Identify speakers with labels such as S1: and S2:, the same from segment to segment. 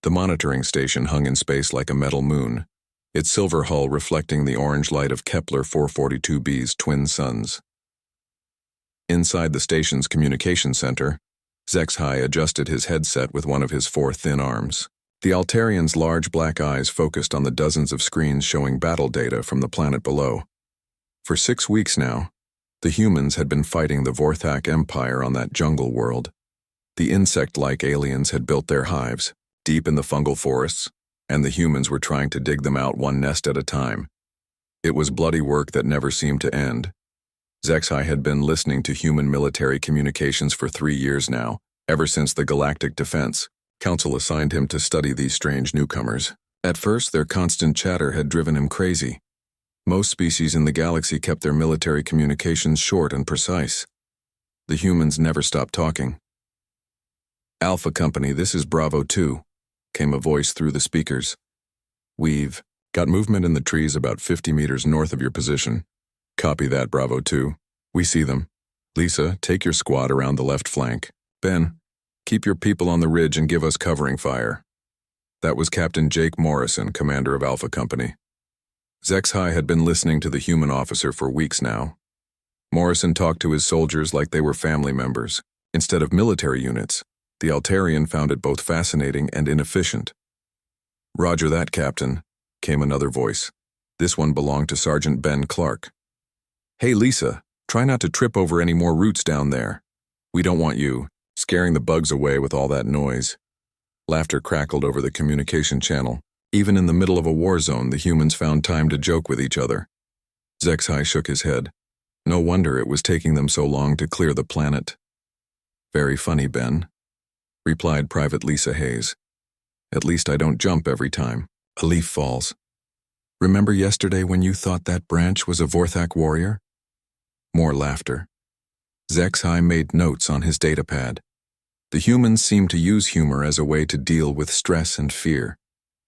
S1: The monitoring station hung in space like a metal moon, its silver hull reflecting the orange light of Kepler 442b's twin suns. Inside the station's communication center, Zexhai adjusted his headset with one of his four thin arms. The Altarian's large black eyes focused on the dozens of screens showing battle data from the planet below. For 6 weeks now, the humans had been fighting the Vorthak Empire on that jungle world. The insect-like aliens had built their hives, deep in the fungal forests, and the humans were trying to dig them out one nest at a time. It was bloody work that never seemed to end. Zexhai had been listening to human military communications for 3 years now, ever since the Galactic Defense Council assigned him to study these strange newcomers. At first, their constant chatter had driven him crazy. Most species in the galaxy kept their military communications short and precise. The humans never stopped talking. "Alpha Company, this is Bravo 2, came a voice through the speakers. "We've got movement in the trees about 50 meters north of your position. Copy that, Bravo 2. We see them. Lisa, take your squad around the left flank. Ben, keep your people on the ridge and give us covering fire." That was Captain Jake Morrison, commander of Alpha Company. Zexhai had been listening to the human officer for weeks now. Morrison talked to his soldiers like they were family members, instead of military units. The Altarian found it both fascinating and inefficient. "Roger that, Captain," came another voice. This one belonged to Sergeant Ben Clark. "Hey, Lisa, try not to trip over any more roots down there. We don't want you scaring the bugs away with all that noise." Laughter crackled over the communication channel. Even in the middle of a war zone, the humans found time to joke with each other. Zexhai shook his head. No wonder it was taking them so long to clear the planet. "Very funny, Ben," replied Private Lisa Hayes. "At least I don't jump every time a leaf falls. Remember yesterday when you thought that branch was a Vorthak warrior?" More laughter. Zexhai made notes on his datapad. The humans seemed to use humor as a way to deal with stress and fear.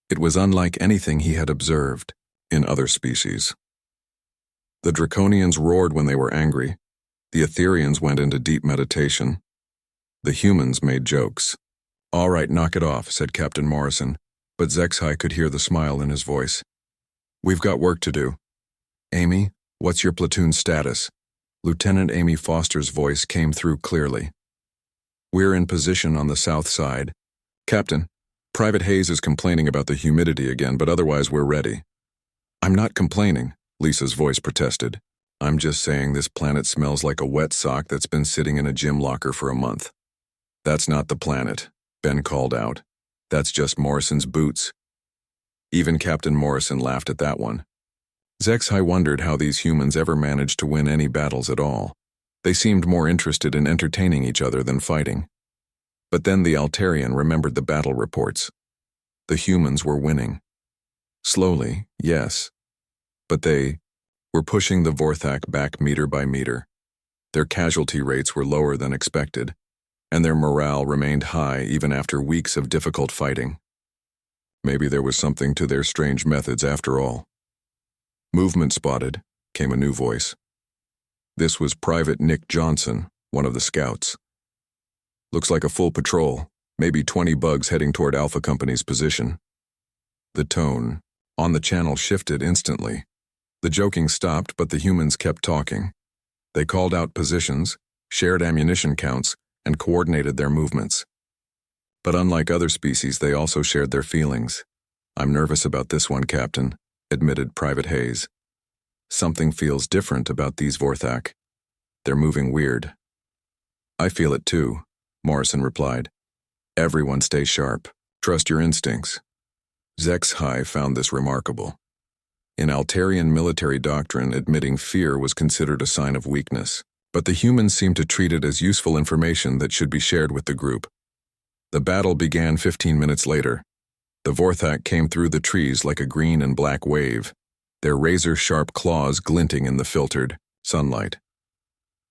S1: It was unlike anything he had observed in other species. The Draconians roared when they were angry. The Etherians went into deep meditation. The humans made jokes. "All right, knock it off," said Captain Morrison, but Zexhai could hear the smile in his voice. "We've got work to do. Amy, what's your platoon status?" Lieutenant Amy Foster's voice came through clearly. "We're in position on the south side. Captain, Private Hayes is complaining about the humidity again, but otherwise we're ready." "I'm not complaining," Lisa's voice protested. "I'm just saying this planet smells like a wet sock that's been sitting in a gym locker for a month." "That's not the planet," Ben called out. "That's just Morrison's boots." Even Captain Morrison laughed at that one. Zexhai wondered how these humans ever managed to win any battles at all. They seemed more interested in entertaining each other than fighting. But then the Altarian remembered the battle reports. The humans were winning. Slowly, yes. But they were pushing the Vorthak back meter by meter. Their casualty rates were lower than expected, and their morale remained high even after weeks of difficult fighting. Maybe there was something to their strange methods after all. "Movement spotted," came a new voice. This was Private Nick Johnson, one of the scouts. "Looks like a full patrol, maybe 20 bugs heading toward Alpha Company's position." The tone on the channel shifted instantly. The joking stopped, but the humans kept talking. They called out positions, shared ammunition counts, and coordinated their movements. But unlike other species, they also shared their feelings. "I'm nervous about this one, Captain," admitted Private Hayes. "Something feels different about these Vorthak. They're moving weird." "I feel it too," Morrison replied. "Everyone stay sharp. Trust your instincts." Zexhai found this remarkable. In Altarian military doctrine, admitting fear was considered a sign of weakness, but the humans seemed to treat it as useful information that should be shared with the group. The battle began 15 minutes later. The Vorthak came through the trees like a green and black wave, their razor-sharp claws glinting in the filtered sunlight.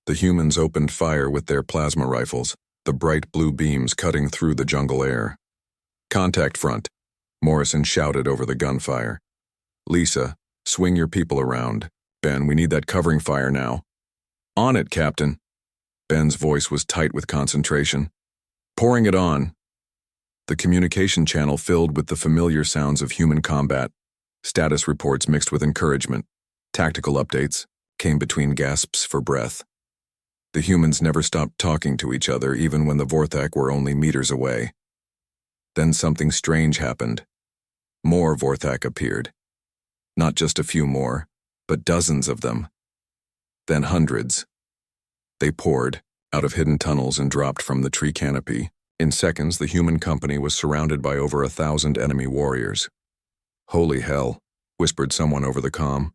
S1: The humans opened fire with their plasma rifles, the bright blue beams cutting through the jungle air. "Contact front," Morrison shouted over the gunfire. "Lisa, swing your people around. Ben, we need that covering fire now." "On it, Captain." Ben's voice was tight with concentration. "Pouring it on." The communication channel filled with the familiar sounds of human combat. Status reports mixed with encouragement. Tactical updates came between gasps for breath. The humans never stopped talking to each other even when the Vorthak were only meters away. Then something strange happened. More Vorthak appeared. Not just a few more, but dozens of them. Then hundreds. They poured out of hidden tunnels and dropped from the tree canopy. In seconds, the human company was surrounded by over 1,000 enemy warriors. "Holy hell," whispered someone over the comm.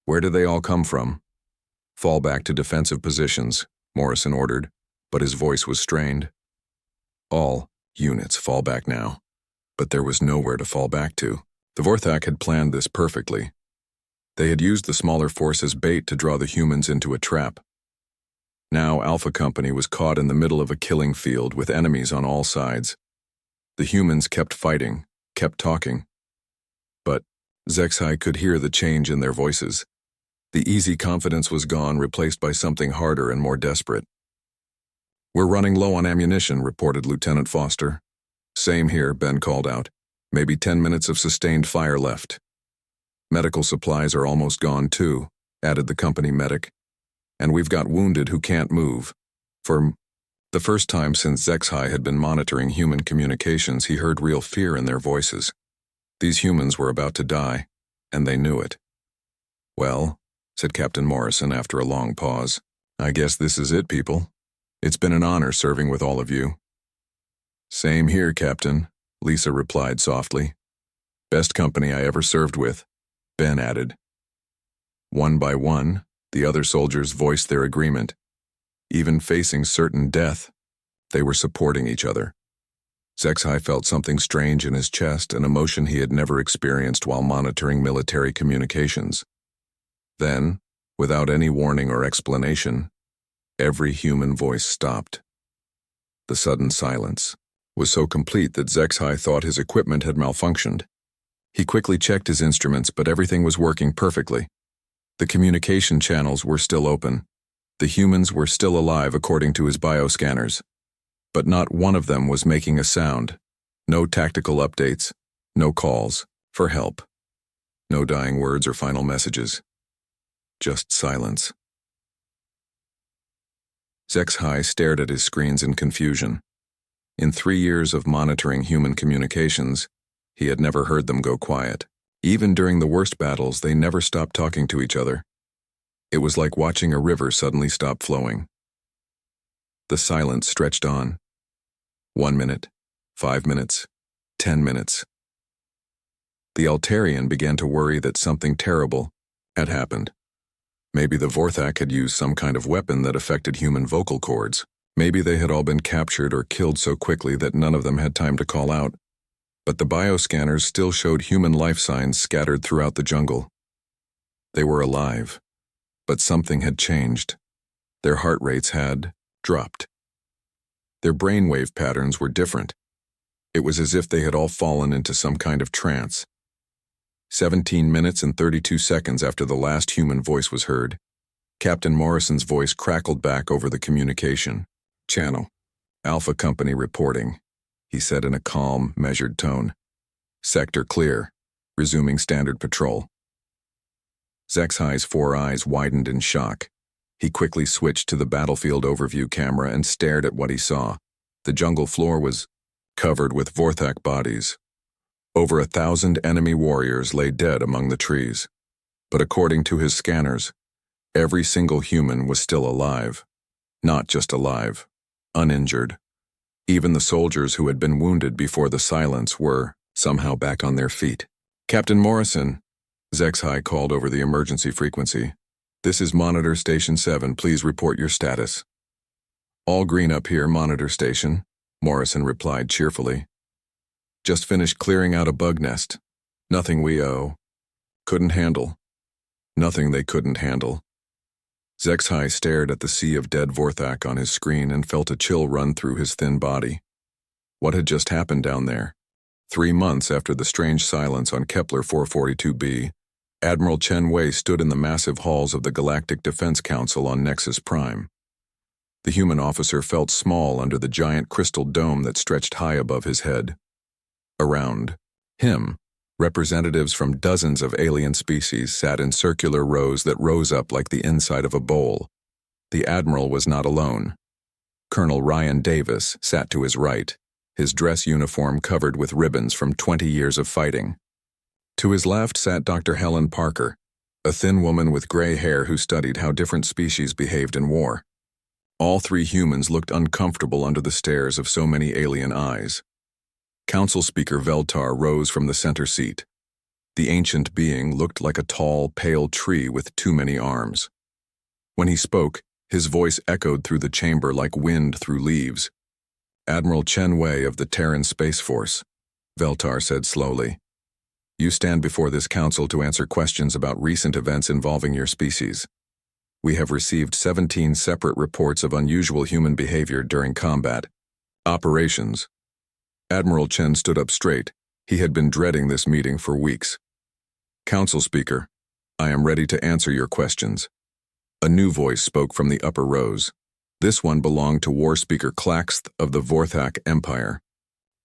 S1: "Where did they all come from?" "Fall back to defensive positions," Morrison ordered, but his voice was strained. "All units fall back now." But there was nowhere to fall back to. The Vorthak had planned this perfectly. They had used the smaller force as bait to draw the humans into a trap. Now Alpha Company was caught in the middle of a killing field with enemies on all sides. The humans kept fighting, kept talking. But Zexai could hear the change in their voices. The easy confidence was gone, replaced by something harder and more desperate. "We're running low on ammunition," reported Lieutenant Foster. "Same here," Ben called out. "Maybe 10 minutes of sustained fire left." "Medical supplies are almost gone too," added the company medic. "And we've got wounded who can't move." For the first time since Zexai had been monitoring human communications, he heard real fear in their voices. These humans were about to die, and they knew it. "Well," said Captain Morrison after a long pause, "I guess this is it, people. It's been an honor serving with all of you." "Same here, Captain," Lisa replied softly. "Best company I ever served with," Ben added. One by one, the other soldiers voiced their agreement. Even facing certain death, they were supporting each other. Zexai felt something strange in his chest, an emotion he had never experienced while monitoring military communications. Then, without any warning or explanation, every human voice stopped. The sudden silence was so complete that Zexai thought his equipment had malfunctioned. He quickly checked his instruments, but everything was working perfectly. The communication channels were still open. The humans were still alive according to his bioscanners. But not one of them was making a sound. No tactical updates, no calls for help. No dying words or final messages. Just silence. Zexai stared at his screens in confusion. In 3 years of monitoring human communications, he had never heard them go quiet. Even during the worst battles, they never stopped talking to each other. It was like watching a river suddenly stop flowing. The silence stretched on. 1 minute, 5 minutes, 10 minutes. The Altarian began to worry that something terrible had happened. Maybe the Vorthak had used some kind of weapon that affected human vocal cords. Maybe they had all been captured or killed so quickly that none of them had time to call out. But the bioscanners still showed human life signs scattered throughout the jungle. They were alive, but something had changed. Their heart rates had dropped. Their brainwave patterns were different. It was as if they had all fallen into some kind of trance. 17 minutes and 32 seconds after the last human voice was heard, Captain Morrison's voice crackled back over the communication channel. "Alpha Company reporting," he said in a calm, measured tone. "Sector clear. Resuming standard patrol." Zexai's 4 eyes widened in shock. He quickly switched to the battlefield overview camera and stared at what he saw. The jungle floor was covered with Vorthak bodies. Over 1,000 enemy warriors lay dead among the trees. But according to his scanners, every single human was still alive. Not just alive, uninjured. Even the soldiers who had been wounded before the silence were somehow back on their feet. "Captain Morrison," Zexai called over the emergency frequency. "This is Monitor Station 7. Please report your status." "All green up here, Monitor Station," Morrison replied cheerfully. "Just finished clearing out a bug nest. Nothing we couldn't handle." Nothing they couldn't handle. Zexai stared at the sea of dead Vorthak on his screen and felt a chill run through his thin body. What had just happened down there? 3 months after the strange silence on Kepler 442b, Admiral Chen Wei stood in the massive halls of the Galactic Defense Council on Nexus Prime. The human officer felt small under the giant crystal dome that stretched high above his head. Around him, representatives from dozens of alien species sat in circular rows that rose up like the inside of a bowl. The admiral was not alone. Colonel Ryan Davis sat to his right, his dress uniform covered with ribbons from 20 years of fighting. To his left sat Dr. Helen Parker, a thin woman with gray hair who studied how different species behaved in war. All three humans looked uncomfortable under the stares of so many alien eyes. Council Speaker Veltar rose from the center seat. The ancient being looked like a tall, pale tree with too many arms. When he spoke, his voice echoed through the chamber like wind through leaves. Admiral Chen Wei of the Terran Space Force, Veltar said slowly. You stand before this council to answer questions about recent events involving your species. We have received 17 separate reports of unusual human behavior during combat operations. Admiral Chen stood up straight. He had been dreading this meeting for weeks. Council Speaker, I am ready to answer your questions. A new voice spoke from the upper rows. This one belonged to War Speaker Klaxth of the Vorthak Empire.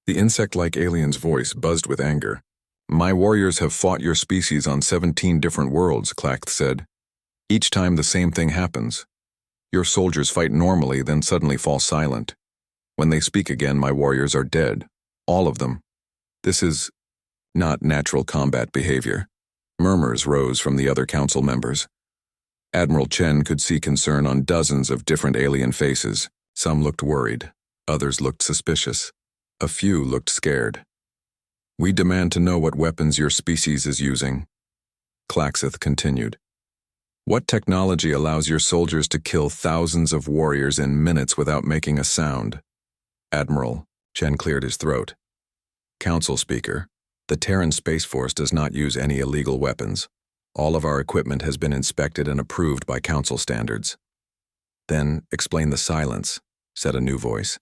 S1: The insect-like alien's voice buzzed with anger. My warriors have fought your species on 17 different worlds, Klaxth said. Each time the same thing happens. Your soldiers fight normally, then suddenly fall silent. When they speak again, my warriors are dead. All of them. This is not natural combat behavior. Murmurs rose from the other council members. Admiral Chen could see concern on dozens of different alien faces. Some looked worried. Others looked suspicious. A few looked scared. We demand to know what weapons your species is using. Klaxth continued. What technology allows your soldiers to kill thousands of warriors in minutes without making a sound? Admiral, Chen cleared his throat. Council Speaker, the Terran Space Force does not use any illegal weapons. All of our equipment has been inspected and approved by council standards. Then explain the silence, said a new voice.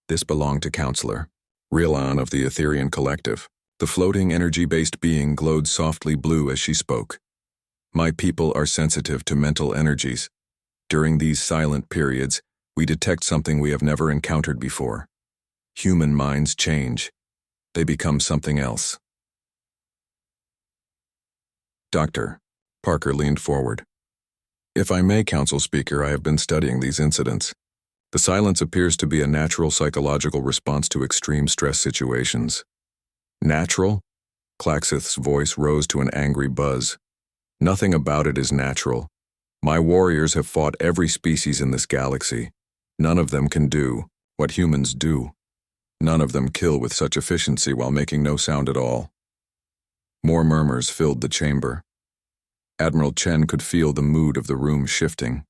S1: This belonged to Counselor Rilon of the Etherian Collective. The floating energy-based being glowed softly blue as she spoke. My people are sensitive to mental energies. During these silent periods, we detect something we have never encountered before. Human minds change. They become something else. Dr. Parker leaned forward. If I may, Council Speaker, I have been studying these incidents. The silence appears to be a natural psychological response to extreme stress situations. Natural? Klaxth's voice rose to an angry buzz. Nothing about it is natural. My warriors have fought every species in this galaxy. None of them can do what humans do. None of them kill with such efficiency while making no sound at all. More murmurs filled the chamber. Admiral Chen could feel the mood of the room shifting.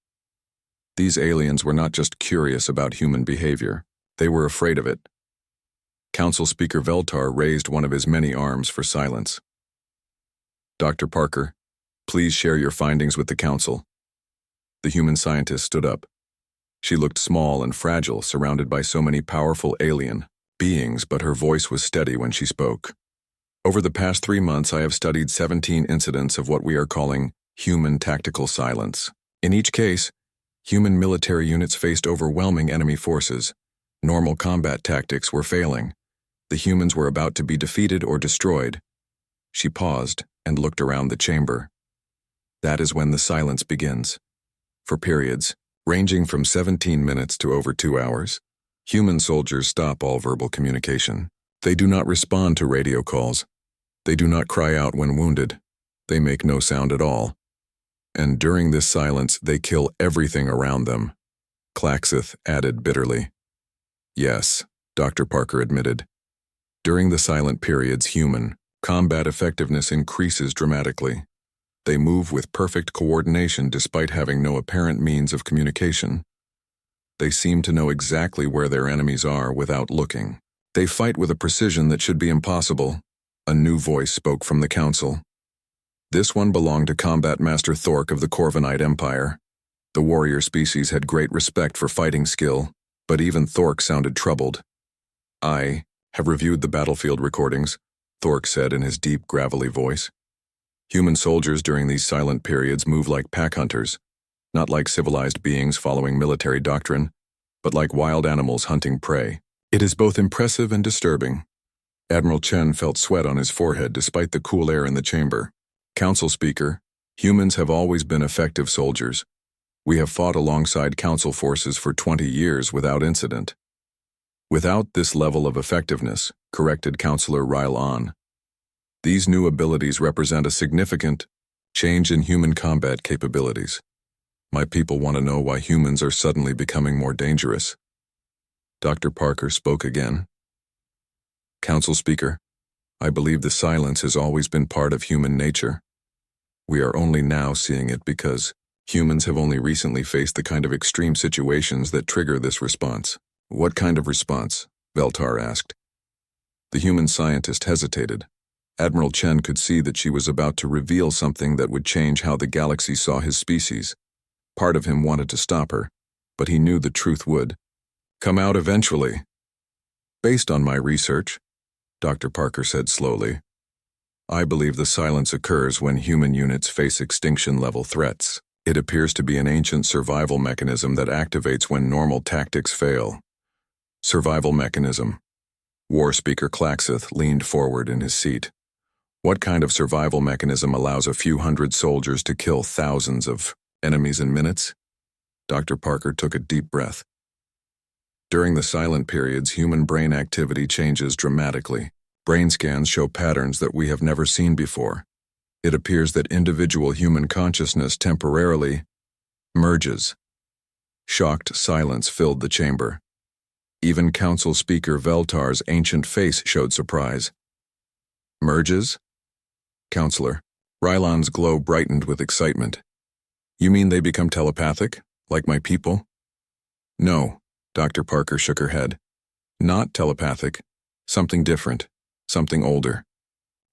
S1: These aliens were not just curious about human behavior. They were afraid of it. Council Speaker Veltar raised one of his many arms for silence. Dr. Parker, please share your findings with the council. The human scientist stood up. She looked small and fragile, surrounded by so many powerful alien beings, but her voice was steady when she spoke. Over the past 3 months, I have studied 17 incidents of what we are calling human tactical silence. In each case, human military units faced overwhelming enemy forces. Normal combat tactics were failing. The humans were about to be defeated or destroyed. She paused and looked around the chamber. That is when the silence begins. For periods, ranging from 17 minutes to over 2 hours, human soldiers stop all verbal communication. They do not respond to radio calls. They do not cry out when wounded. They make no sound at all. And during this silence, they kill everything around them. Klaxth added bitterly. Yes, Dr. Parker admitted. During the silent periods, human combat effectiveness increases dramatically. They move with perfect coordination despite having no apparent means of communication. They seem to know exactly where their enemies are without looking. They fight with a precision that should be impossible. A new voice spoke from the council. This one belonged to Combat Master Thork of the Corvinite Empire. The warrior species had great respect for fighting skill, but even Thork sounded troubled. I have reviewed the battlefield recordings, Thork said in his deep, gravelly voice. Human soldiers during these silent periods move like pack hunters, not like civilized beings following military doctrine. but like wild animals hunting prey. It is both impressive and disturbing. Admiral Chen felt sweat on his forehead despite the cool air in the chamber. Council Speaker, humans have always been effective soldiers. We have fought alongside Council forces for 20 years without incident. Without this level of effectiveness, corrected Councillor Ryle. These new abilities represent a significant change in human combat capabilities. My people want to know why humans are suddenly becoming more dangerous. Dr. Parker spoke again. Council Speaker, I believe the silence has always been part of human nature. We are only now seeing it because humans have only recently faced the kind of extreme situations that trigger this response. What kind of response? Veltar asked. The human scientist hesitated. Admiral Chen could see that she was about to reveal something that would change how the galaxy saw his species. Part of him wanted to stop her, but he knew the truth would come out eventually. Based on my research, Dr. Parker said slowly, I believe the silence occurs when human units face extinction-level threats. It appears to be an ancient survival mechanism that activates when normal tactics fail. Survival mechanism. War Speaker Claxeth leaned forward in his seat. What kind of survival mechanism allows a few hundred soldiers to kill thousands of enemies in minutes? Dr. Parker took a deep breath. During the silent periods, human brain activity changes dramatically. Brain scans show patterns that we have never seen before. It appears that individual human consciousness temporarily merges. Shocked silence filled the chamber. Even Council Speaker Veltar's ancient face showed surprise. Merges? Counselor, Rylan's glow brightened with excitement. You mean they become telepathic, like my people? No, Dr. Parker shook her head. Not telepathic. Something different. Something older.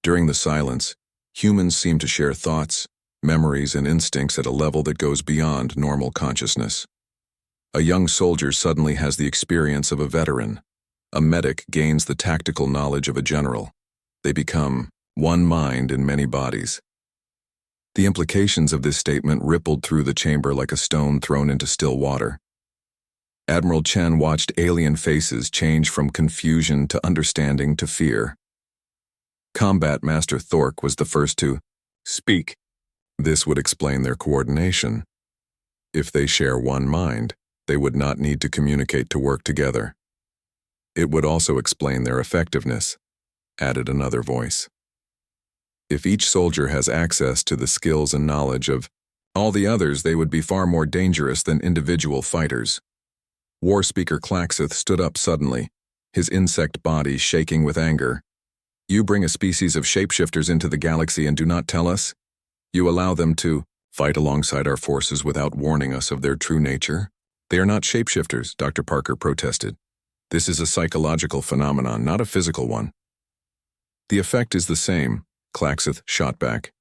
S1: During the silence, humans seem to share thoughts, memories, and instincts at a level that goes beyond normal consciousness. A young soldier suddenly has the experience of a veteran. A medic gains the tactical knowledge of a general. They become one mind in many bodies. The implications of this statement rippled through the chamber like a stone thrown into still water. Admiral Chen watched alien faces change from confusion to understanding to fear. Combat Master Thork was the first to speak. This would explain their coordination. If they share one mind, they would not need to communicate to work together. It would also explain their effectiveness, added another voice. If each soldier has access to the skills and knowledge of all the others, they would be far more dangerous than individual fighters. War Speaker Claxeth stood up suddenly, his insect body shaking with anger. You bring a species of shapeshifters into the galaxy and do not tell us? You allow them to fight alongside our forces without warning us of their true nature? They are not shapeshifters, Dr. Parker protested. This is a psychological phenomenon, not a physical one. The effect is the same, Claxeth shot back.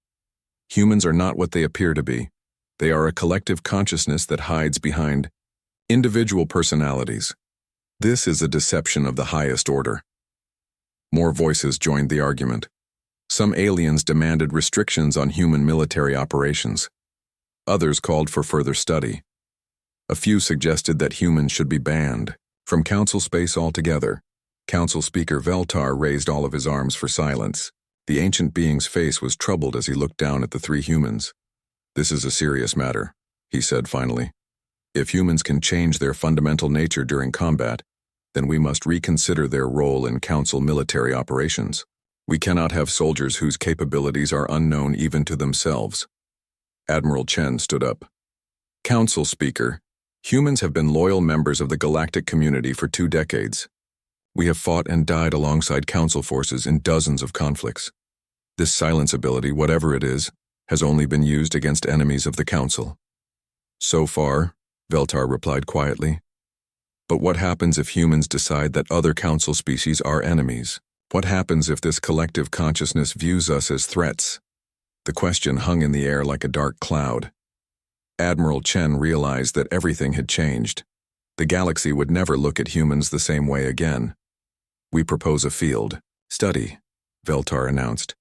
S1: Humans are not what they appear to be. They are a collective consciousness that hides behind individual personalities. This is a deception of the highest order. More voices joined the argument. Some aliens demanded restrictions on human military operations. Others called for further study. A few suggested that humans should be banned from Council space altogether. Council Speaker Veltar raised all of his arms for silence. The ancient being's face was troubled as he looked down at the three humans. This is a serious matter, he said finally. If humans can change their fundamental nature during combat, then we must reconsider their role in Council military operations. We cannot have soldiers whose capabilities are unknown even to themselves. Admiral Chen stood up. Council Speaker, humans have been loyal members of the galactic community for 2 decades. We have fought and died alongside Council forces in dozens of conflicts. This silence ability, whatever it is, has only been used against enemies of the Council. So far, Veltar replied quietly. But what happens if humans decide that other Council species are enemies? What happens if this collective consciousness views us as threats? The question hung in the air like a dark cloud. Admiral Chen realized that everything had changed. The galaxy would never look at humans the same way again. We propose a field study, Veltar announced.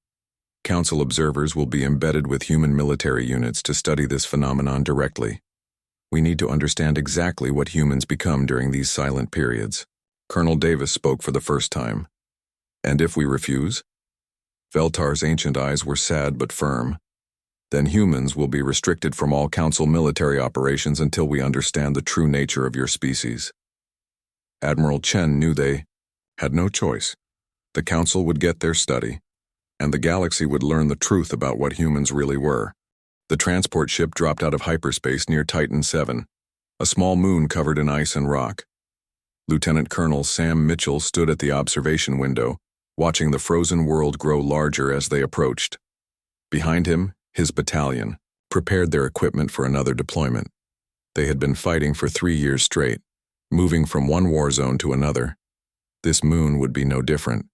S1: Council observers will be embedded with human military units to study this phenomenon directly. We need to understand exactly what humans become during these silent periods. Colonel Davis spoke for the first time. And if we refuse? Veltar's ancient eyes were sad but firm. Then humans will be restricted from all Council military operations until we understand the true nature of your species. Admiral Chen knew they had no choice. The Council would get their study, and the galaxy would learn the truth about what humans really were. The transport ship dropped out of hyperspace near Titan 7, a small moon covered in ice and rock. Lieutenant Colonel Sam Mitchell stood at the observation window, watching the frozen world grow larger as they approached. Behind him, his battalion prepared their equipment for another deployment. They had been fighting for 3 years straight, moving from one war zone to another. This moon would be no different.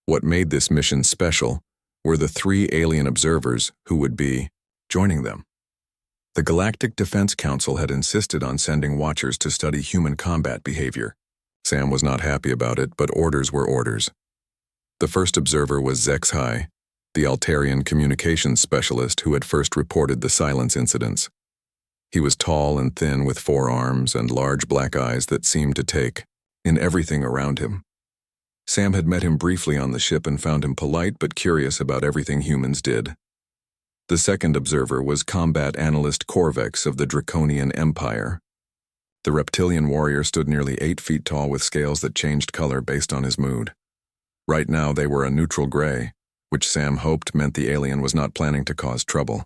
S1: What made this mission special were the 3 alien observers who would be joining them. The Galactic Defense Council had insisted on sending watchers to study human combat behavior. Sam was not happy about it, but orders were orders. The first observer was Zexhai, the Altarian communications specialist who had first reported the silence incidents. He was tall and thin with 4 arms and large black eyes that seemed to take in everything around him. Sam had met him briefly on the ship and found him polite but curious about everything humans did. The second observer was combat analyst Corvex of the Draconian Empire. The reptilian warrior stood nearly 8 feet tall with scales that changed color based on his mood. Right now they were a neutral gray, which Sam hoped meant the alien was not planning to cause trouble.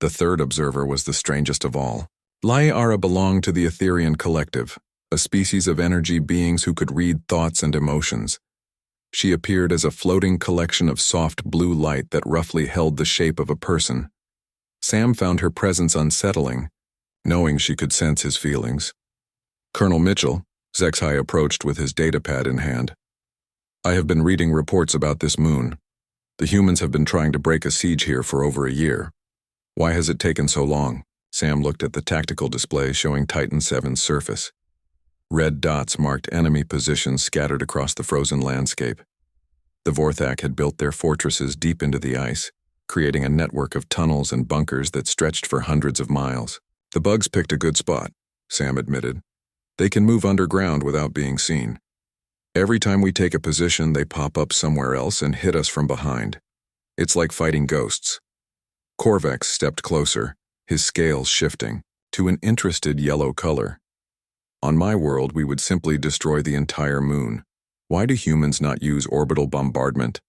S1: The third observer was the strangest of all. Liara belonged to the Etherian Collective, a species of energy beings who could read thoughts and emotions. She appeared as a floating collection of soft blue light that roughly held the shape of a person. Sam found her presence unsettling, knowing she could sense his feelings. Colonel Mitchell, Zexhai approached with his datapad in hand. I have been reading reports about this moon. The humans have been trying to break a siege here for over a year. Why has it taken so long? Sam looked at the tactical display showing Titan 7's surface. Red dots marked enemy positions scattered across the frozen landscape. The Vorthak had built their fortresses deep into the ice, creating a network of tunnels and bunkers that stretched for hundreds of miles. The bugs picked a good spot, Sam admitted. They can move underground without being seen. Every time we take a position, they pop up somewhere else and hit us from behind. It's like fighting ghosts. Corvex stepped closer, his scales shifting to an interested yellow color. On my world, we would simply destroy the entire moon. Why do humans not use orbital bombardment?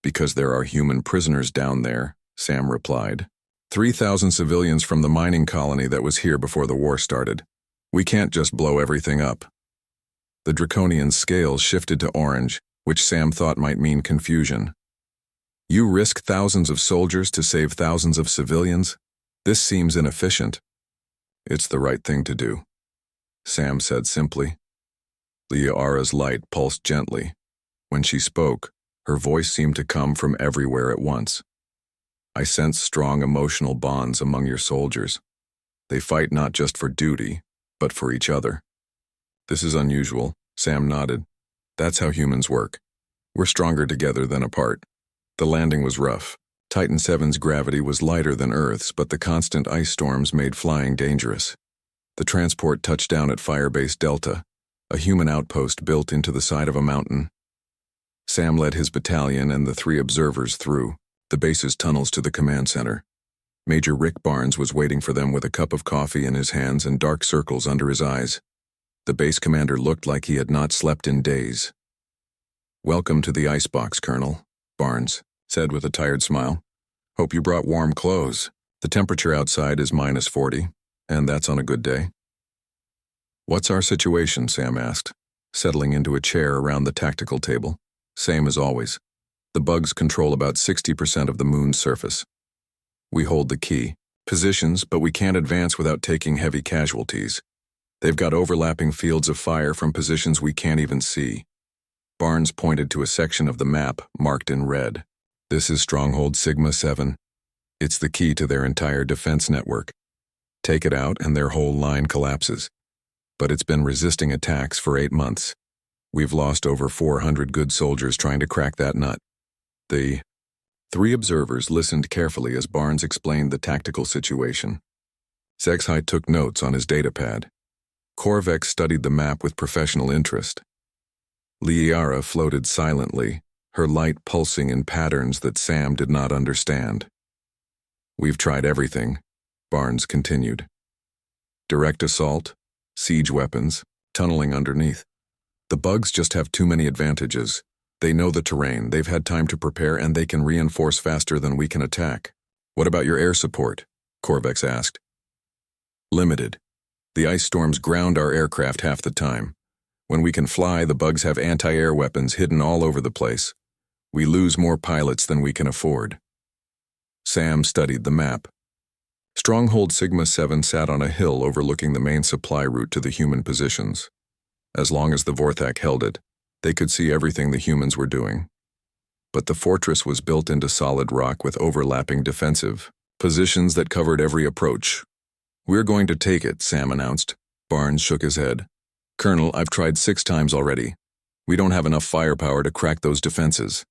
S1: Because there are human prisoners down there, Sam replied. 3,000 civilians from the mining colony that was here before the war started. We can't just blow everything up. The draconian scales shifted to orange, which Sam thought might mean confusion. You risk thousands of soldiers to save thousands of civilians? This seems inefficient. It's the right thing to do, Sam said simply. Liara's light pulsed gently. When she spoke, her voice seemed to come from everywhere at once. I sense strong emotional bonds among your soldiers. They fight not just for duty, but for each other. This is unusual, Sam nodded. That's how humans work. We're stronger together than apart. The landing was rough. Titan 7's gravity was lighter than Earth's, but the constant ice storms made flying dangerous. The transport touched down at Firebase Delta, a human outpost built into the side of a mountain. Sam led his battalion and the 3 observers through the base's tunnels to the command center. Major Rick Barnes was waiting for them with a cup of coffee in his hands and dark circles under his eyes. The base commander looked like he had not slept in days. Welcome to the icebox, Colonel, Barnes said with a tired smile. Hope you brought warm clothes. The temperature outside is -40, and that's on a good day. What's our situation? Sam asked, settling into a chair around the tactical table. Same as always. The bugs control about 60% of the moon's surface. We hold the key positions, but we can't advance without taking heavy casualties. They've got overlapping fields of fire from positions we can't even see. Barnes pointed to a section of the map marked in red. This is Stronghold Sigma 7. It's the key to their entire defense network. Take it out and their whole line collapses. But it's been resisting attacks for 8 months. We've lost over 400 good soldiers trying to crack that nut. The 3 observers listened carefully as Barnes explained the tactical situation. Zexhai took notes on his datapad. Korvax studied the map with professional interest. Liara floated silently, her light pulsing in patterns that Sam did not understand. We've tried everything, Barnes continued. Direct assault, siege weapons, tunneling underneath. The bugs just have too many advantages. They know the terrain, they've had time to prepare, and they can reinforce faster than we can attack. What about your air support? Korvax asked. Limited. The ice storms ground our aircraft half the time. When we can fly, the bugs have anti-air weapons hidden all over the place. We lose more pilots than we can afford. Sam studied the map. Stronghold Sigma-7 sat on a hill overlooking the main supply route to the human positions. As long as the Vorthak held it, they could see everything the humans were doing. But the fortress was built into solid rock with overlapping defensive positions that covered every approach. We're going to take it, Sam announced. Barnes shook his head. Colonel, I've tried 6 times already. We don't have enough firepower to crack those defenses.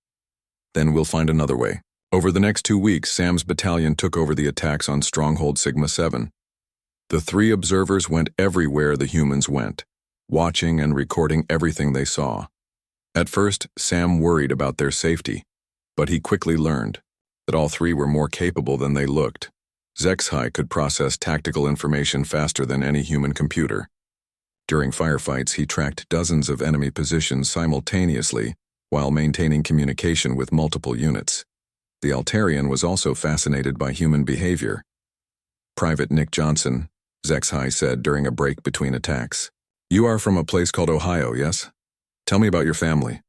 S1: Then we'll find another way. Over the next 2 weeks, Sam's battalion took over the attacks on Stronghold Sigma-7. The 3 observers went everywhere the humans went, watching and recording everything they saw. At first, Sam worried about their safety, but he quickly learned that all 3 were more capable than they looked. Zexhai could process tactical information faster than any human computer. During firefights, he tracked dozens of enemy positions simultaneously while maintaining communication with multiple units. The Altarian was also fascinated by human behavior. Private Nick Johnson, Zexhai said during a break between attacks. You are from a place called Ohio, yes? Tell me about your family.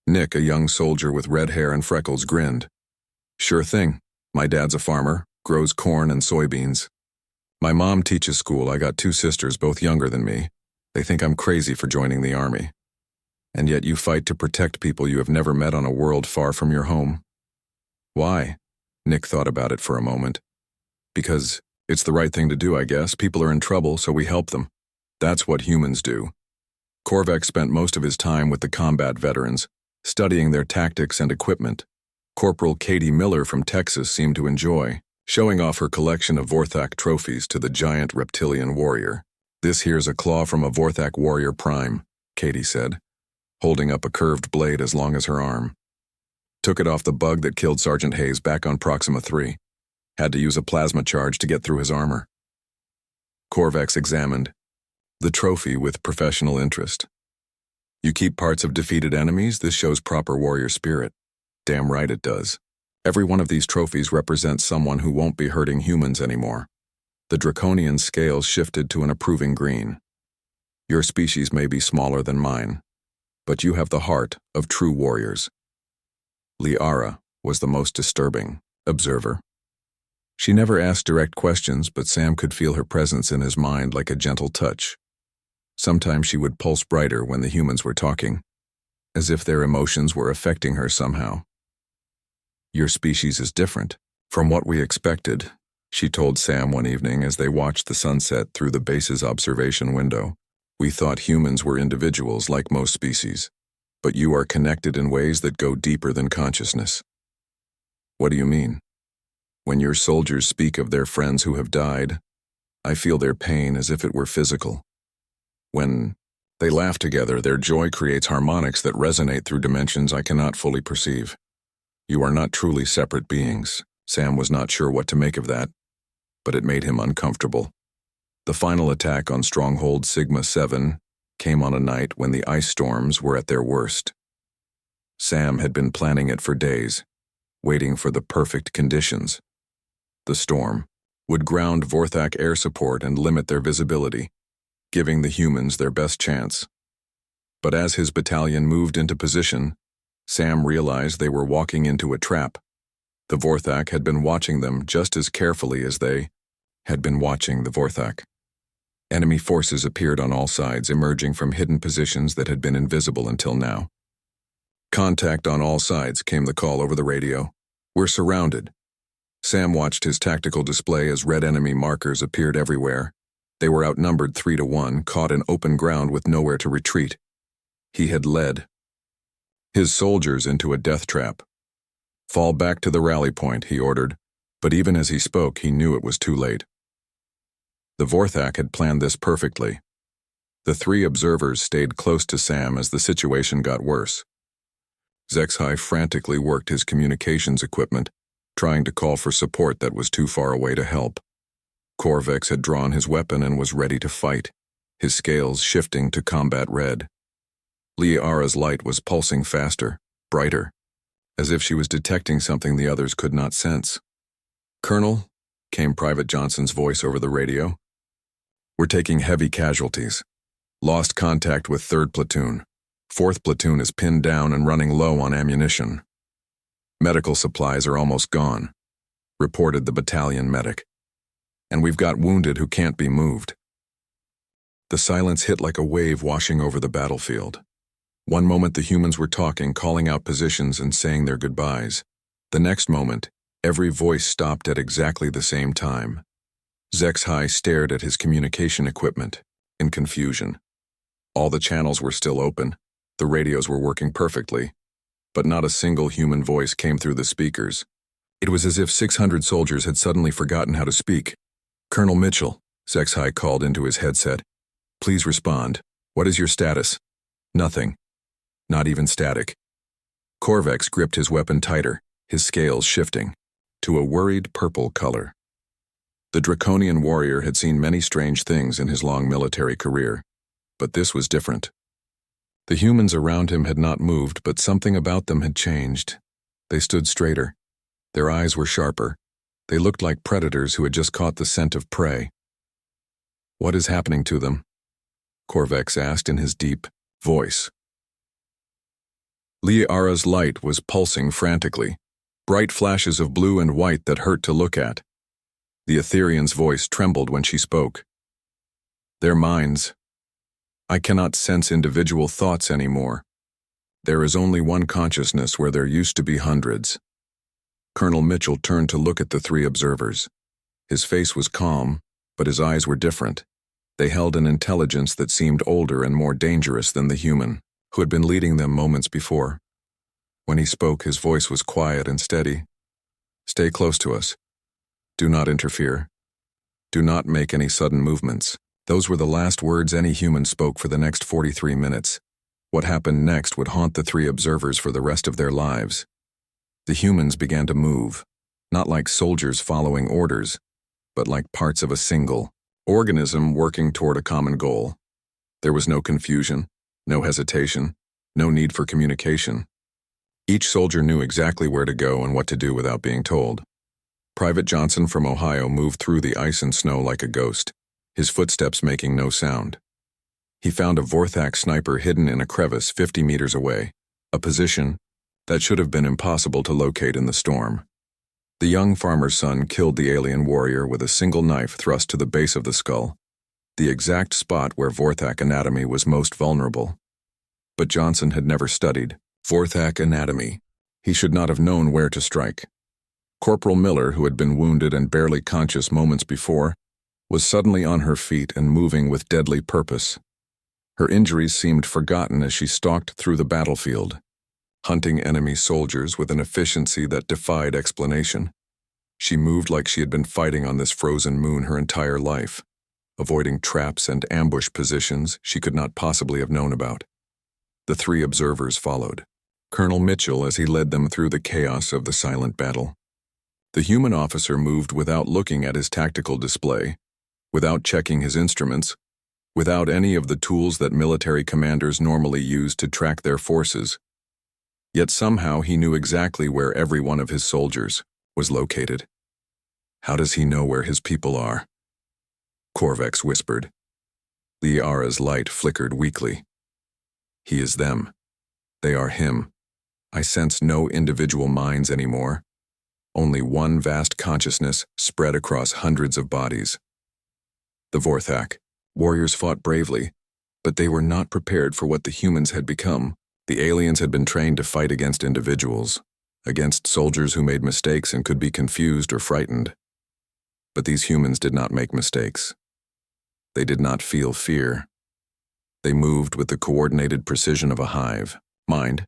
S1: Nick, a young soldier with red hair and freckles, grinned. Sure thing. My dad's a farmer, grows corn and soybeans. My mom teaches school. I got 2 sisters, both younger than me. They think I'm crazy for joining the army. And yet you fight to protect people you have never met on a world far from your home. Why? Nick thought about it for a moment. Because it's the right thing to do, I guess. People are in trouble, so we help them. That's what humans do. Korvax spent most of his time with the combat veterans, studying their tactics and equipment. Corporal Katie Miller from Texas seemed to enjoy showing off her collection of Vorthak trophies to the giant reptilian warrior. This here's a claw from a Vorthak warrior prime, Katie said, holding up a curved blade as long as her arm. Took it off the bug that killed Sergeant Hayes back on Proxima 3. Had to use a plasma charge to get through his armor. Korvax examined the trophy with professional interest. You keep parts of defeated enemies? This shows proper warrior spirit. Damn right it does. Every one of these trophies represents someone who won't be hurting humans anymore. The draconian scales shifted to an approving green. Your species may be smaller than mine, but you have the heart of true warriors. Liara was the most disturbing observer. She never asked direct questions, but Sam could feel her presence in his mind like a gentle touch. Sometimes she would pulse brighter when the humans were talking, as if their emotions were affecting her somehow. Your species is different from what we expected, she told Sam one evening as they watched the sunset through the base's observation window. We thought humans were individuals like most species, but you are connected in ways that go deeper than consciousness. What do you mean? When your soldiers speak of their friends who have died, I feel their pain as if it were physical. When they laugh together, their joy creates harmonics that resonate through dimensions I cannot fully perceive. You are not truly separate beings. Sam was not sure what to make of that, but it made him uncomfortable. The final attack on Stronghold Sigma-7 came on a night when the ice storms were at their worst. Sam had been planning it for days, waiting for the perfect conditions. The storm would ground Vorthak air support and limit their visibility, giving the humans their best chance. But as his battalion moved into position, Sam realized they were walking into a trap. The Vorthak had been watching them just as carefully as they had been watching the Vorthak. Enemy forces appeared on all sides, emerging from hidden positions that had been invisible until now. Contact on all sides, came the call over the radio. We're surrounded. Sam watched his tactical display as red enemy markers appeared everywhere. They were outnumbered 3-1, caught in open ground with nowhere to retreat. He had led his soldiers into a death trap. Fall back to the rally point, he ordered, but even as he spoke, he knew it was too late. The Vorthak had planned this perfectly. The three observers stayed close to Sam as the situation got worse. Zexhai frantically worked his communications equipment, trying to call for support that was too far away to help. Corvex had drawn his weapon and was ready to fight, his scales shifting to combat red. Liara's light was pulsing faster, brighter, as if she was detecting something the others could not sense. "Colonel," came Private Johnson's voice over the radio, "we're taking heavy casualties. Lost contact with 3rd Platoon. 4th Platoon is pinned down and running low on ammunition. Medical supplies are almost gone," reported the battalion medic. "And we've got wounded who can't be moved." The silence hit like a wave washing over the battlefield. One moment the humans were talking, calling out positions and saying their goodbyes. The next moment, every voice stopped at exactly the same time. Zexhai stared at his communication equipment, in confusion. All the channels were still open, the radios were working perfectly, but not a single human voice came through the speakers. It was as if 600 soldiers had suddenly forgotten how to speak. "Colonel Mitchell," Zexhai called into his headset. "Please respond. What is your status?" "Nothing. Not even static." Corvex gripped his weapon tighter, his scales shifting to a worried purple color. The Draconian warrior had seen many strange things in his long military career, but this was different. The humans around him had not moved, but something about them had changed. They stood straighter. Their eyes were sharper. They looked like predators who had just caught the scent of prey. "What is happening to them?" Corvex asked in his deep voice. Liara's light was pulsing frantically, bright flashes of blue and white that hurt to look at. The Etherean's voice trembled when she spoke. "Their minds. I cannot sense individual thoughts anymore. There is only one consciousness where there used to be hundreds." Colonel Mitchell turned to look at the three observers. His face was calm, but his eyes were different. They held an intelligence that seemed older and more dangerous than the human who had been leading them moments before. When he spoke, his voice was quiet and steady. "Stay close to us. Do not interfere. Do not make any sudden movements." Those were the last words any human spoke for the next 43 minutes. What happened next would haunt the three observers for the rest of their lives. The humans began to move, not like soldiers following orders, but like parts of a single organism working toward a common goal. There was no confusion, no hesitation, no need for communication. Each soldier knew exactly where to go and what to do without being told. Private Johnson from Ohio moved through the ice and snow like a ghost, his footsteps making no sound. He found a Vorthak sniper hidden in a crevice 50 meters away, a position that should have been impossible to locate in the storm. The young farmer's son killed the alien warrior with a single knife thrust to the base of the skull, the exact spot where Vorthak anatomy was most vulnerable. But Johnson had never studied Vorthak anatomy. He should not have known where to strike. Corporal Miller, who had been wounded and barely conscious moments before, was suddenly on her feet and moving with deadly purpose. Her injuries seemed forgotten as she stalked through the battlefield, hunting enemy soldiers with an efficiency that defied explanation. She moved like she had been fighting on this frozen moon her entire life, avoiding traps and ambush positions she could not possibly have known about. The three observers followed, Colonel Mitchell as he led them through the chaos of the silent battle. The human officer moved without looking at his tactical display, without checking his instruments, without any of the tools that military commanders normally use to track their forces. Yet somehow he knew exactly where every one of his soldiers was located. "How does he know where his people are?" Corvex whispered. Liara's light flickered weakly. "He is them. They are him. I sense no individual minds anymore. Only one vast consciousness spread across hundreds of bodies." The Vorthak warriors fought bravely, but they were not prepared for what the humans had become. The aliens had been trained to fight against individuals, against soldiers who made mistakes and could be confused or frightened. But these humans did not make mistakes. They did not feel fear. They moved with the coordinated precision of a hive mind,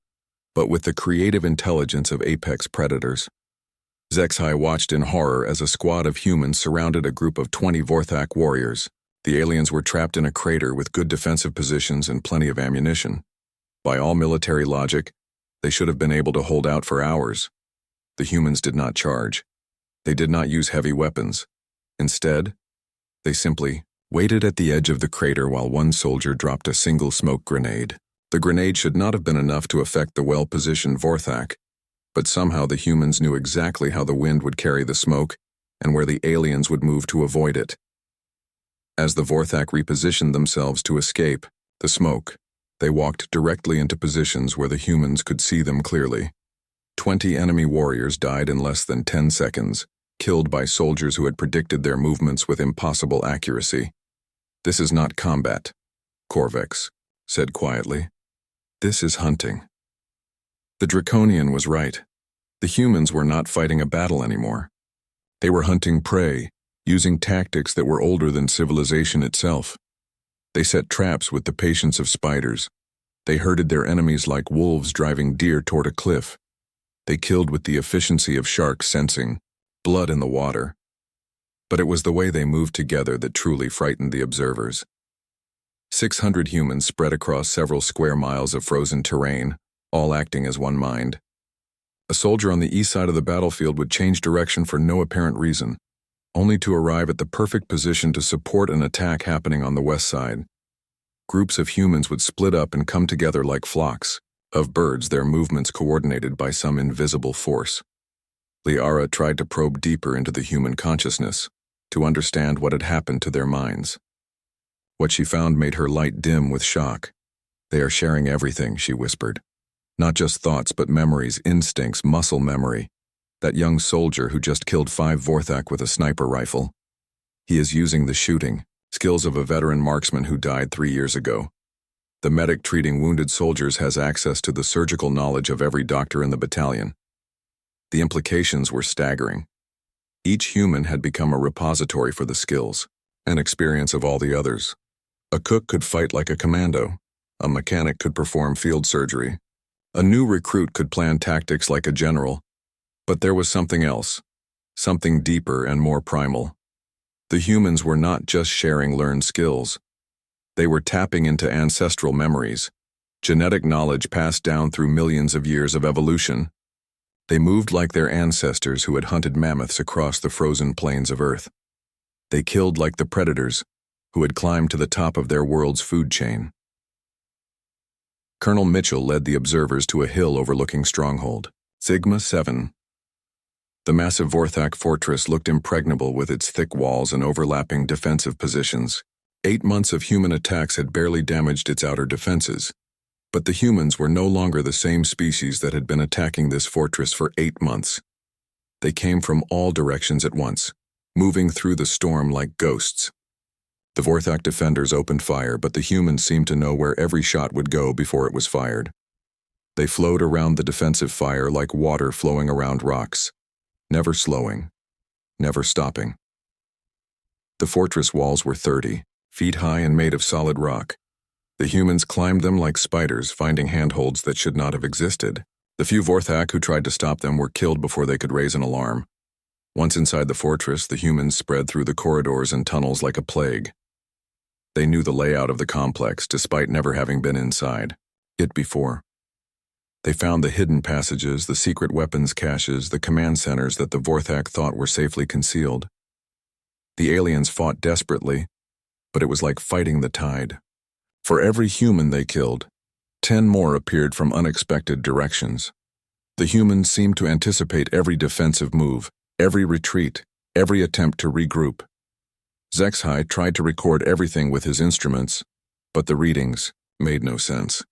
S1: but with the creative intelligence of apex predators. Zexhai watched in horror as a squad of humans surrounded a group of 20 Vorthak warriors. The aliens were trapped in a crater with good defensive positions and plenty of ammunition. By all military logic, they should have been able to hold out for hours. The humans did not charge. They did not use heavy weapons. Instead, they simply waited at the edge of the crater while one soldier dropped a single smoke grenade. The grenade should not have been enough to affect the well-positioned Vorthak, but somehow the humans knew exactly how the wind would carry the smoke and where the aliens would move to avoid it. As the Vorthak repositioned themselves to escape the smoke, they walked directly into positions where the humans could see them clearly. 20 enemy warriors died in less than 10 seconds, killed by soldiers who had predicted their movements with impossible accuracy. "This is not combat," Corvex said quietly. "This is hunting." The Draconian was right. The humans were not fighting a battle anymore. They were hunting prey, using tactics that were older than civilization itself. They set traps with the patience of spiders. They herded their enemies like wolves driving deer toward a cliff. They killed with the efficiency of sharks sensing blood in the water. But it was the way they moved together that truly frightened the observers. 600 humans spread across several square miles of frozen terrain, all acting as one mind. A soldier on the east side of the battlefield would change direction for no apparent reason, only to arrive at the perfect position to support an attack happening on the west side. Groups of humans would split up and come together like flocks of birds, their movements coordinated by some invisible force. Liara tried to probe deeper into the human consciousness, to understand what had happened to their minds. What she found made her light dim with shock. "They are sharing everything," she whispered. "Not just thoughts, but memories, instincts, muscle memory. That young soldier who just killed 5 Vorthak with a sniper rifle. He is using the shooting skills of a veteran marksman who died 3 years ago. The medic treating wounded soldiers has access to the surgical knowledge of every doctor in the battalion." The implications were staggering. Each human had become a repository for the skills and experience of all the others. A cook could fight like a commando. A mechanic could perform field surgery. A new recruit could plan tactics like a general. But there was something else, something deeper and more primal. The humans were not just sharing learned skills. They were tapping into ancestral memories, genetic knowledge passed down through millions of years of evolution. They moved like their ancestors who had hunted mammoths across the frozen plains of Earth. They killed like the predators who had climbed to the top of their world's food chain. Colonel Mitchell led the observers to a hill overlooking Stronghold, Sigma 7. The massive Vorthak fortress looked impregnable with its thick walls and overlapping defensive positions. 8 months of human attacks had barely damaged its outer defenses. But the humans were no longer the same species that had been attacking this fortress for 8 months. They came from all directions at once, moving through the storm like ghosts. The Vorthak defenders opened fire, but the humans seemed to know where every shot would go before it was fired. They flowed around the defensive fire like water flowing around rocks, never slowing, never stopping. The fortress walls were 30 feet high and made of solid rock. The humans climbed them like spiders, finding handholds that should not have existed. The few Vorthak who tried to stop them were killed before they could raise an alarm. Once inside the fortress, the humans spread through the corridors and tunnels like a plague. They knew the layout of the complex, despite never having been inside it before. They found the hidden passages, the secret weapons caches, the command centers that the Vorthak thought were safely concealed. The aliens fought desperately, but it was like fighting the tide. For every human they killed, 10 more appeared from unexpected directions. The humans seemed to anticipate every defensive move, every retreat, every attempt to regroup. Zexhai tried to record everything with his instruments, but the readings made no sense.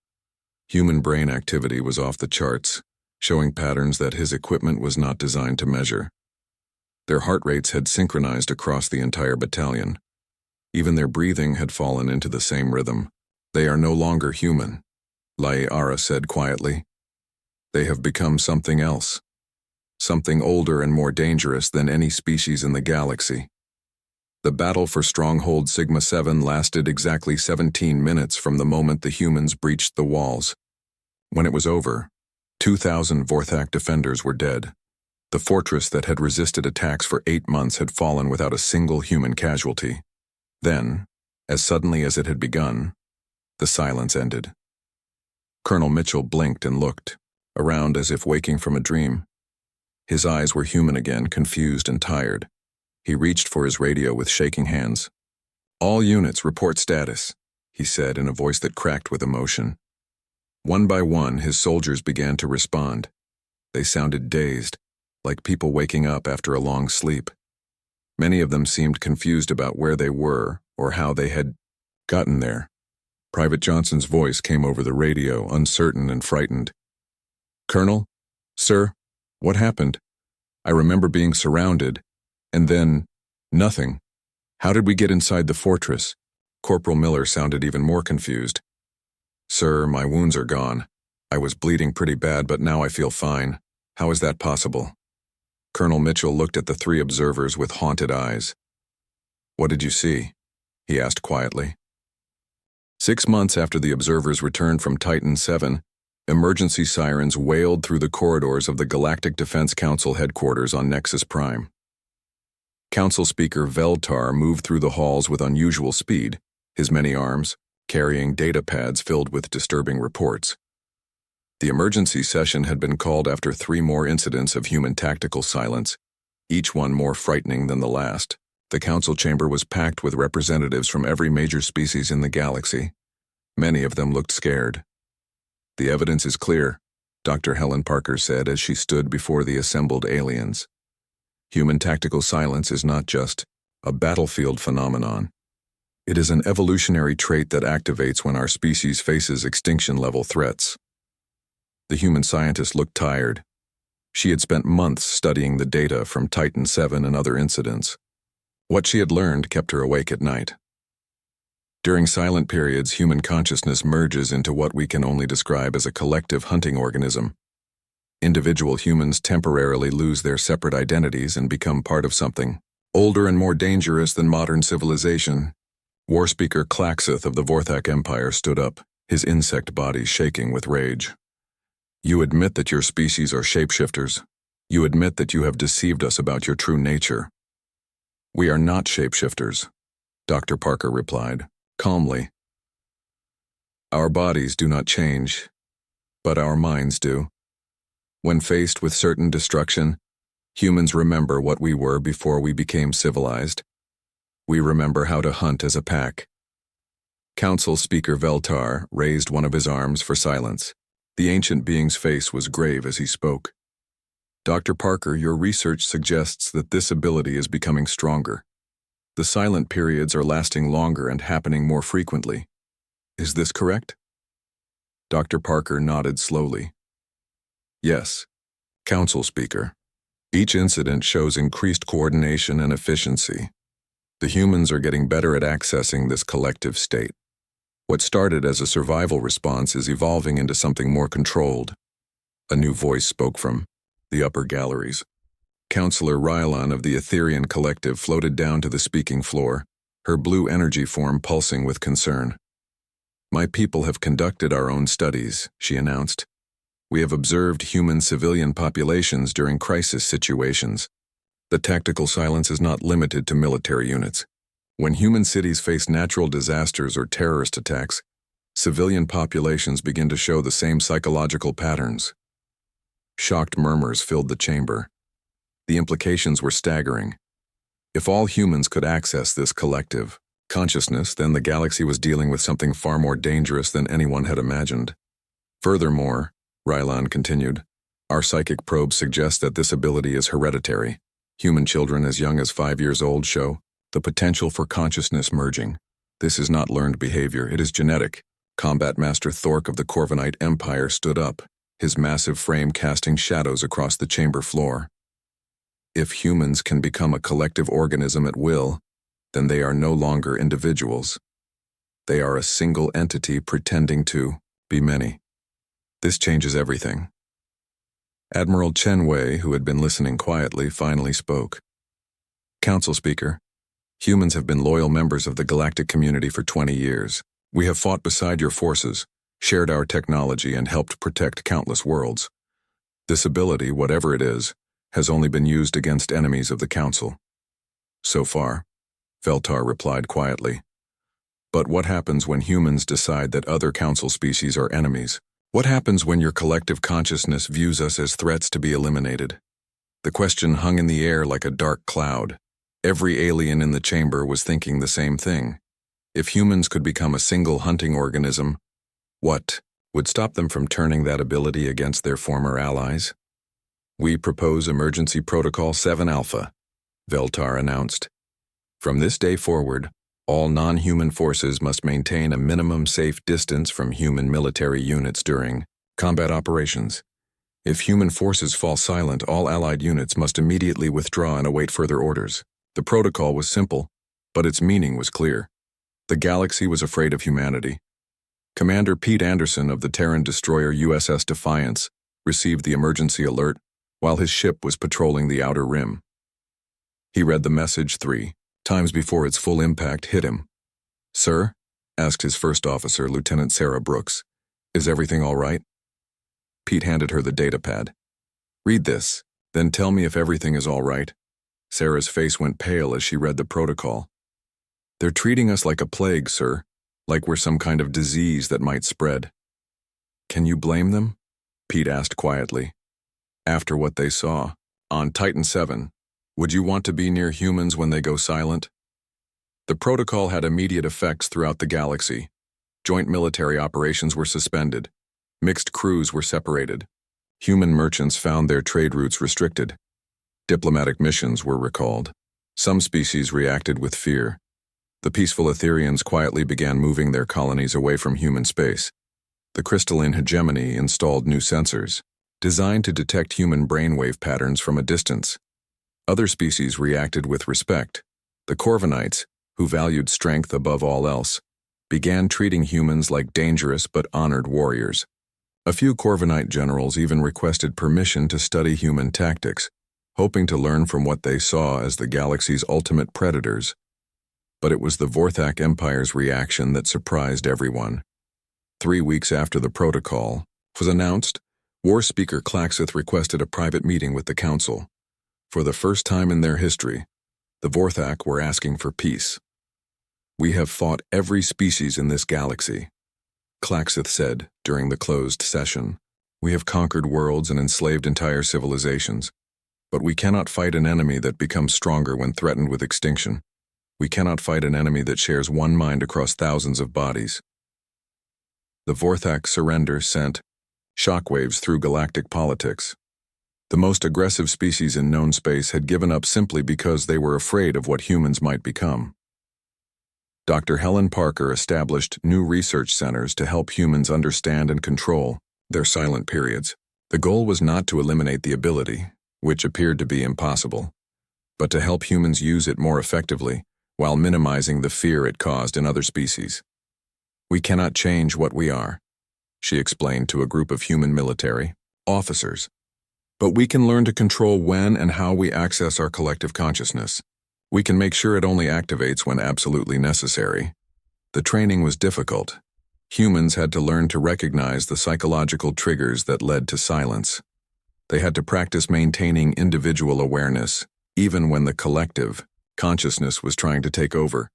S1: Human brain activity was off the charts, showing patterns that his equipment was not designed to measure. Their heart rates had synchronized across the entire battalion. Even their breathing had fallen into the same rhythm. "They are no longer human," Liara said quietly. "They have become something else. Something older and more dangerous than any species in the galaxy." The battle for Stronghold Sigma 7 lasted exactly 17 minutes from the moment the humans breached the walls. When it was over, 2,000 Vorthak defenders were dead. The fortress that had resisted attacks for 8 months had fallen without a single human casualty. Then, as suddenly as it had begun, the silence ended. Colonel Mitchell blinked and looked around as if waking from a dream. His eyes were human again, confused and tired. He reached for his radio with shaking hands. "All units report status," he said in a voice that cracked with emotion. One by one, his soldiers began to respond. They sounded dazed, like people waking up after a long sleep. Many of them seemed confused about where they were or how they had gotten there. Private Johnson's voice came over the radio, uncertain and frightened. "Colonel? Sir? What happened? I remember being surrounded, and then nothing. How did we get inside the fortress?" Corporal Miller sounded even more confused. "Sir, my wounds are gone. I was bleeding pretty bad, but now I feel fine. How is that possible?" Colonel Mitchell looked at the 3 observers with haunted eyes. "What did you see?" he asked quietly. 6 months after the observers returned from Titan 7, emergency sirens wailed through the corridors of the Galactic Defense Council headquarters on Nexus Prime. Council Speaker Veltar moved through the halls with unusual speed, his many arms carrying data pads filled with disturbing reports. The emergency session had been called after 3 more incidents of human tactical silence, each one more frightening than the last. The council chamber was packed with representatives from every major species in the galaxy. Many of them looked scared. "The evidence is clear," Dr. Helen Parker said as she stood before the assembled aliens. "Human tactical silence is not just a battlefield phenomenon. It is an evolutionary trait that activates when our species faces extinction-level threats." The human scientist looked tired. She had spent months studying the data from Titan 7 and other incidents. What she had learned kept her awake at night. During silent periods, human consciousness merges into what we can only describe as a collective hunting organism. Individual humans temporarily lose their separate identities and become part of something older and more dangerous than modern civilization. War Speaker Klaxeth of the Vorthak Empire stood up, his insect body shaking with rage. "You admit that your species are shapeshifters. You admit that you have deceived us about your true nature." "We are not shapeshifters," Dr. Parker replied, calmly. "Our bodies do not change, but our minds do. When faced with certain destruction, humans remember what we were before we became civilized. We remember how to hunt as a pack." Council Speaker Veltar raised one of his arms for silence. The ancient being's face was grave as he spoke. "Dr. Parker, your research suggests that this ability is becoming stronger. The silent periods are lasting longer and happening more frequently. Is this correct?" Dr. Parker nodded slowly. "Yes, Council Speaker. Each incident shows increased coordination and efficiency. The humans are getting better at accessing this collective state. What started as a survival response is evolving into something more controlled." A new voice spoke from the upper galleries. Counselor Rylon of the Etherian Collective floated down to the speaking floor, her blue energy form pulsing with concern. "My people have conducted our own studies," she announced. "We have observed human civilian populations during crisis situations. The tactical silence is not limited to military units. When human cities face natural disasters or terrorist attacks, civilian populations begin to show the same psychological patterns." Shocked murmurs filled the chamber. The implications were staggering. If all humans could access this collective consciousness, then the galaxy was dealing with something far more dangerous than anyone had imagined. "Furthermore," Rylon continued, "our psychic probes suggest that this ability is hereditary. Human children as young as 5 years old show the potential for consciousness merging. This is not learned behavior, it is genetic." Combat Master Thork of the Corvinite Empire stood up, his massive frame casting shadows across the chamber floor. "If humans can become a collective organism at will, then they are no longer individuals. They are a single entity pretending to be many. This changes everything." Admiral Chen Wei, who had been listening quietly, finally spoke. "Council Speaker, humans have been loyal members of the galactic community for 20 years. We have fought beside your forces, shared our technology, and helped protect countless worlds. This ability, whatever it is, has only been used against enemies of the Council. So far, Veltar replied quietly. But what happens when humans decide that other Council species are enemies? What happens when your collective consciousness views us as threats to be eliminated? The question hung in the air like a dark cloud. Every alien in the chamber was thinking the same thing. If humans could become a single hunting organism, what would stop them from turning that ability against their former allies? We propose Emergency Protocol 7 Alpha, Veltar announced. From this day forward, all non-human forces must maintain a minimum safe distance from human military units during combat operations. If human forces fall silent, all allied units must immediately withdraw and await further orders. The protocol was simple, but its meaning was clear. The galaxy was afraid of humanity. Commander Pete Anderson of the Terran destroyer USS Defiance received the emergency alert while his ship was patrolling the outer rim. He read the message 3 times before its full impact hit him. "Sir?" asked his first officer, Lieutenant Sarah Brooks. "Is everything all right?" Pete handed her the datapad. "Read this, then tell me if everything is all right." Sarah's face went pale as she read the protocol. "They're treating us like a plague, sir, like we're some kind of disease that might spread." "Can you blame them?" Pete asked quietly. "After what they saw on Titan 7, would you want to be near humans when they go silent?" The protocol had immediate effects throughout the galaxy. Joint military operations were suspended. Mixed crews were separated. Human merchants found their trade routes restricted. Diplomatic missions were recalled. Some species reacted with fear. The peaceful Etherians quietly began moving their colonies away from human space. The crystalline hegemony installed new sensors, designed to detect human brainwave patterns from a distance. Other species reacted with respect. The Corvinites, who valued strength above all else, began treating humans like dangerous but honored warriors. A few Corvinite generals even requested permission to study human tactics, hoping to learn from what they saw as the galaxy's ultimate predators. But it was the Vorthak Empire's reaction that surprised everyone. 3 weeks after the protocol was announced, War Speaker Klaxith requested a private meeting with the Council. For the first time in their history, the Vorthak were asking for peace. "We have fought every species in this galaxy," Klaxith said during the closed session. "We have conquered worlds and enslaved entire civilizations. But we cannot fight an enemy that becomes stronger when threatened with extinction. We cannot fight an enemy that shares one mind across thousands of bodies." The Vorthak surrender sent shockwaves through galactic politics. The most aggressive species in known space had given up simply because they were afraid of what humans might become. Dr. Helen Parker established new research centers to help humans understand and control their silent periods. The goal was not to eliminate the ability, which appeared to be impossible, but to help humans use it more effectively while minimizing the fear it caused in other species. "We cannot change what we are," she explained to a group of human military officers. "But we can learn to control when and how we access our collective consciousness. We can make sure it only activates when absolutely necessary." The training was difficult. Humans had to learn to recognize the psychological triggers that led to silence. They had to practice maintaining individual awareness, even when the collective consciousness was trying to take over.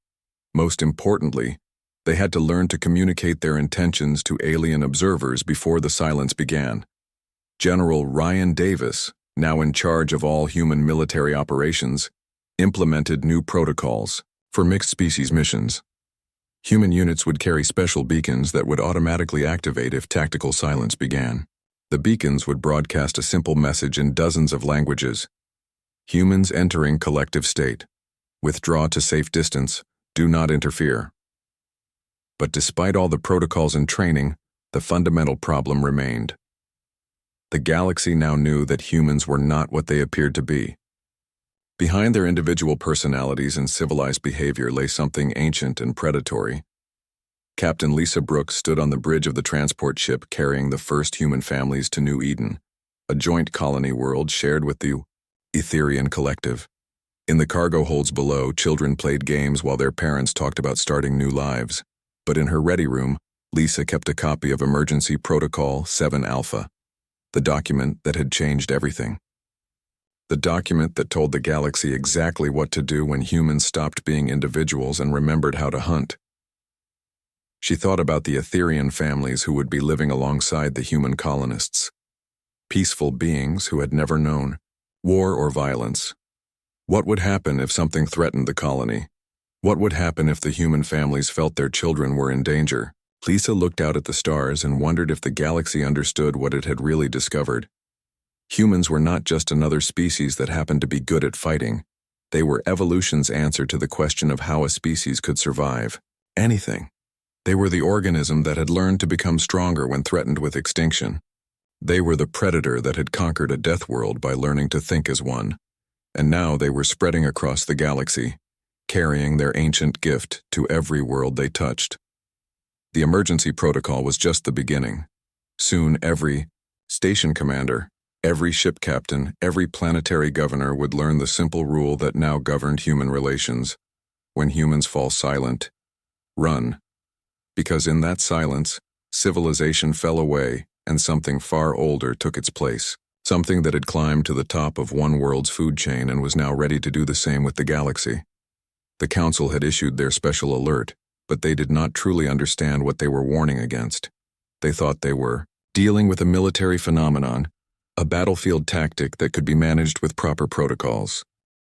S1: Most importantly, they had to learn to communicate their intentions to alien observers before the silence began. General Ryan Davis, now in charge of all human military operations, implemented new protocols for mixed-species missions. Human units would carry special beacons that would automatically activate if tactical silence began. The beacons would broadcast a simple message in dozens of languages. "Humans entering collective state. Withdraw to safe distance. Do not interfere." But despite all the protocols and training, the fundamental problem remained. The galaxy now knew that humans were not what they appeared to be. Behind their individual personalities and civilized behavior lay something ancient and predatory. Captain Lisa Brooks stood on the bridge of the transport ship carrying the first human families to New Eden, a joint colony world shared with the Etherian collective. In the cargo holds below, children played games while their parents talked about starting new lives. But in her ready room, Lisa kept a copy of Emergency Protocol 7 Alpha, the document that had changed everything. the document that told the galaxy exactly what to do when humans stopped being individuals and remembered how to hunt. She thought about the Etherian families who would be living alongside the human colonists. Peaceful beings who had never known war or violence. What would happen if something threatened the colony? What would happen if the human families felt their children were in danger? Lisa looked out at the stars and wondered if the galaxy understood what it had really discovered. Humans were not just another species that happened to be good at fighting. They were evolution's answer to the question of how a species could survive. Anything. They were the organism that had learned to become stronger when threatened with extinction. They were the predator that had conquered a death world by learning to think as one. And now they were spreading across the galaxy, carrying their ancient gift to every world they touched. The emergency protocol was just the beginning. Soon every station commander, every ship captain, every planetary governor would learn the simple rule that now governed human relations. When humans fall silent, run. Because in that silence, civilization fell away and something far older took its place. Something that had climbed to the top of one world's food chain and was now ready to do the same with the galaxy. The Council had issued their special alert, but they did not truly understand what they were warning against. They thought they were dealing with a military phenomenon, a battlefield tactic that could be managed with proper protocols.